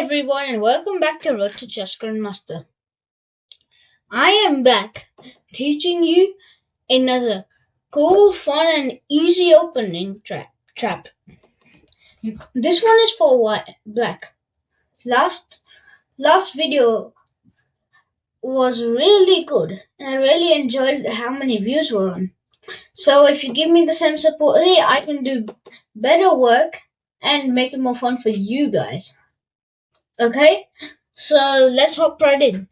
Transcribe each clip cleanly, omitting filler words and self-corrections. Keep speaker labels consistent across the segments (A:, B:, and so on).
A: everyone, and welcome back to Road to Chess Grandmaster. I am back teaching you another cool, fun, and easy opening trap. This one is for black. Last video was really good, and I really enjoyed how many views were on. So if you give me the same support here, I can do better work and make it more fun for you guys. Okay, so let's hop right in.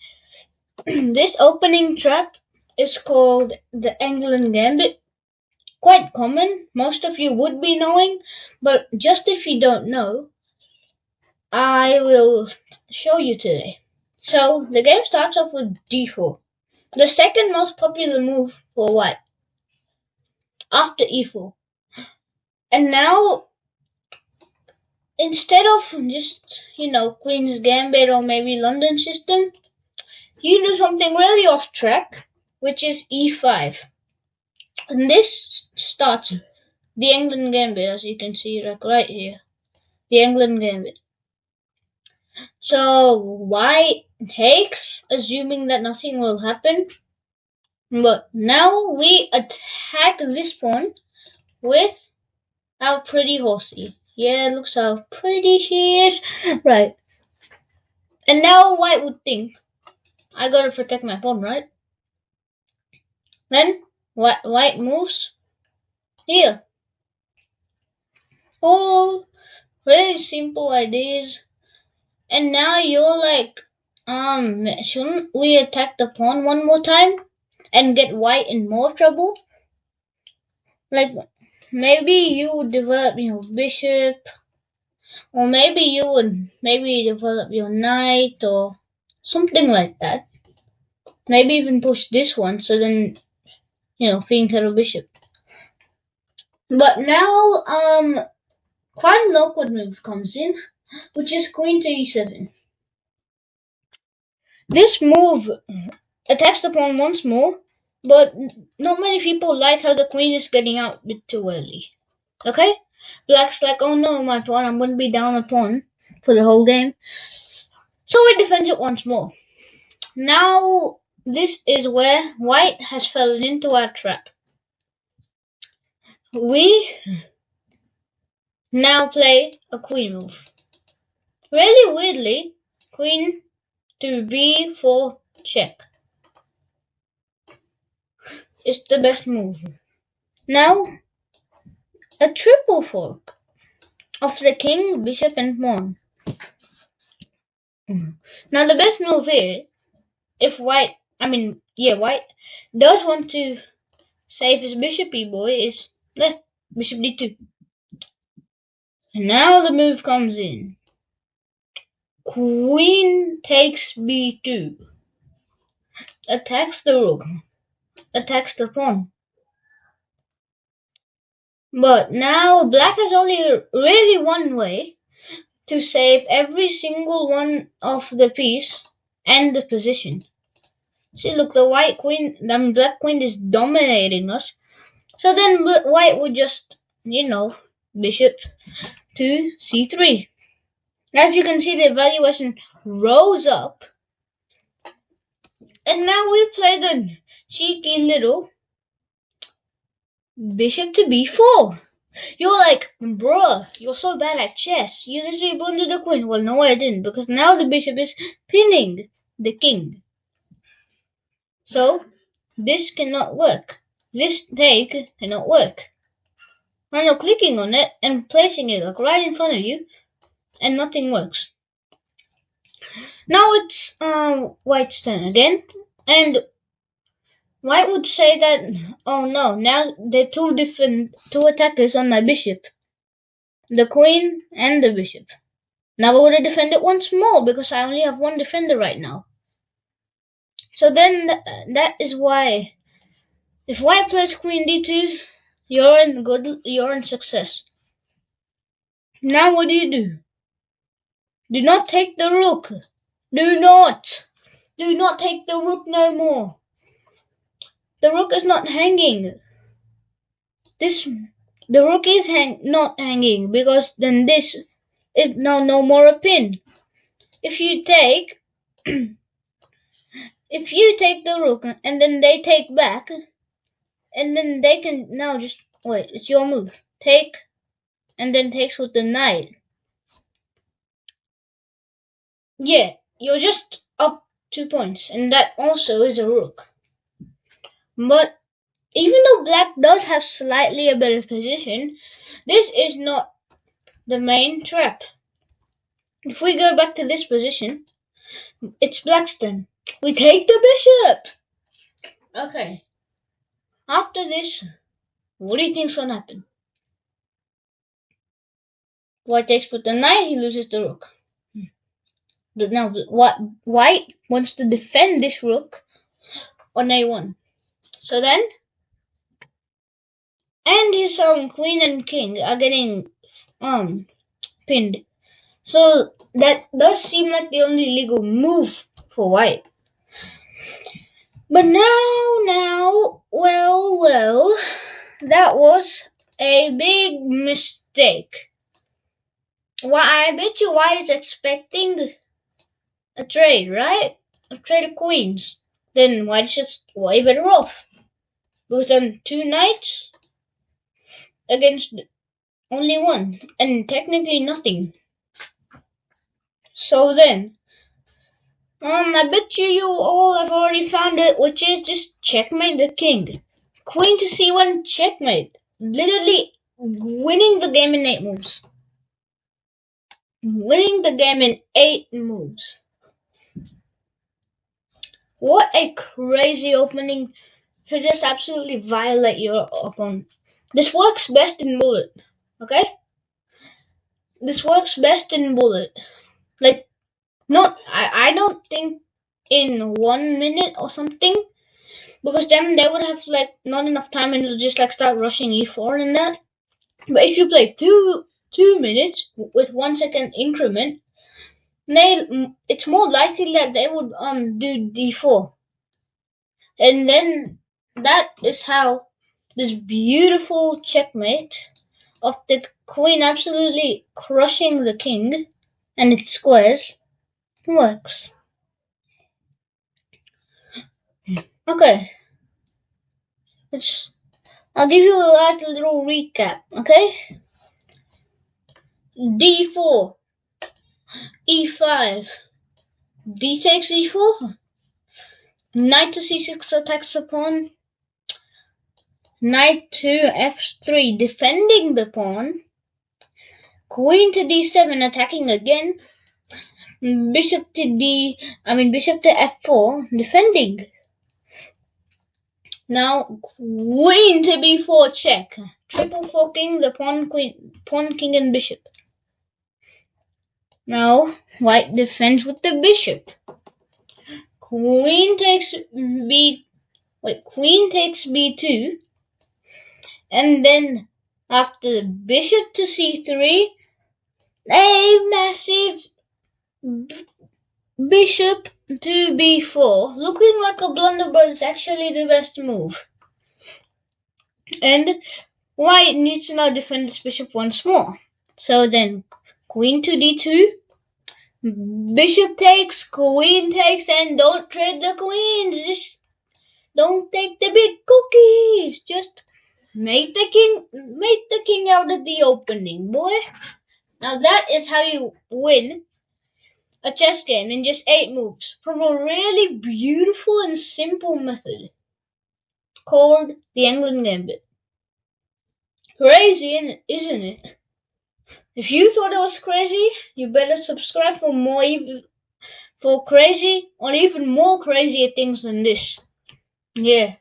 A: This opening trap is called the Englund Gambit. Quite common, most of you would be knowing, but just if you don't know, I will show you today. So the game starts off with d4, the second most popular move for white, after e4. And now, instead of just, Queen's Gambit or maybe London system, you do something really off track, which is e5. And this starts the Englund Gambit, as you can see right here. The Englund Gambit. So white takes, assuming that nothing will happen. But now we attack this pawn with our pretty horsey. Yeah, looks how pretty she is. Right. And now white would think, I gotta protect my pawn, right? Then white moves here. All really simple ideas. And now you're like, shouldn't we attack the pawn one more time and get white in more trouble? Like, maybe you would develop your bishop, or maybe you would develop your knight or something like that. Maybe even push this one, so then, Queen Kettle Bishop. But now, quite an awkward move comes in, which is Queen to e7. This move attacks the pawn once more, but not many people like how the queen is getting out a bit too early. Okay? Black's like, oh no, my pawn, I'm going to be down a pawn for the whole game. So we defend it once more. Now, this is where white has fallen into our trap. We now play a queen move. Really weirdly, queen to b4 check. It's the best move. Now, a triple fork of the king, bishop, and pawn. Now, the best move here, if white does want to save his bishop boy, is bishop d2. And now the move comes in. Queen takes b2. Attacks the rook. Attacks the pawn. But now black has only really one way to save every single one of the piece and the position. See, look, the black queen is dominating us. So then white would just, bishop to c3. As you can see, the evaluation rose up. And now we play the cheeky little bishop to b4. You're like, bruh, you're so bad at chess. You literally blundered the queen. Well, no, I didn't, because now the bishop is pinning the king. So, this cannot work. This take cannot work. Now you're clicking on it and placing it like right in front of you, and nothing works. Now it's white's turn again, and white would say that, oh no, now there are two attackers on my bishop. The queen and the bishop. Now we're going to defend it once more, because I only have one defender right now. So then, that is why, if white plays queen d2, you're in success. Now what do? Do not take the rook. Do not take the rook no more. The rook is not hanging. The rook is not hanging, because then this is now no more a pin. if you take if you take the rook and then they take back, and then they can now just wait. It's your move. Take and then takes with the knight. Yeah, you're just up 2 points, and that also is a rook. But even though black does have slightly a better position, this is not the main trap. If we go back to this position, it's black's turn. We take the bishop! Okay. After this, what do you think's gonna happen? White takes with the knight, he loses the rook. But now, white wants to defend this rook on a1. So then, and his queen and king are getting pinned. So that does seem like the only legal move for white. But well, that was a big mistake. Well, I bet you white is expecting a trade, right? A trade of queens. Then white's just way better off. Because then 2 knights against only 1, and technically nothing. So then, I bet you all have already found it, which is just checkmate the king. Queen to c1 checkmate. Literally winning the game in 8 moves. Winning the game in 8 moves. What a crazy opening to just absolutely violate your opponent. This works best in bullet, okay? This works best in bullet. Like, I don't think in 1 minute or something, because then they would have like not enough time and they'll just like start rushing e4 and that. But if you play 2 minutes with 1 second increment, it's more likely that they would do d4, and then that is how this beautiful checkmate of the queen absolutely crushing the king and its squares works. Okay, I'll give you a last little recap, okay? d4, e5, d takes e4, knight to c6 attacks the pawn, knight to f3 defending the pawn, queen to d7 attacking again, bishop to f4 defending. Now queen to b4 check, triple forking the pawn, king and bishop. Now white defends with the bishop. Queen takes b2, and then after bishop to c3, a massive bishop to b4, looking like a blunder, but it's actually the best move. And white needs to now defend this bishop once more. So then queen to d2, bishop takes, queen takes, and don't trade the queens. Just don't take the big cookies. Just make the king out of the opening, boy. Now that is how you win a chess game in just 8 moves from a really beautiful and simple method called the Englund Gambit. Crazy, isn't it? If you thought it was crazy, you better subscribe for more for crazy or even more crazier things than this. Yeah,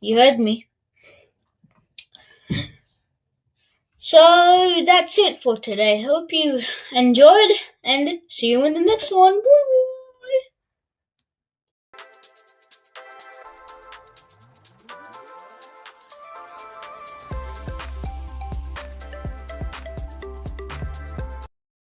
A: you heard me. So that's it for today. Hope you enjoyed, and see you in the next one. Woo!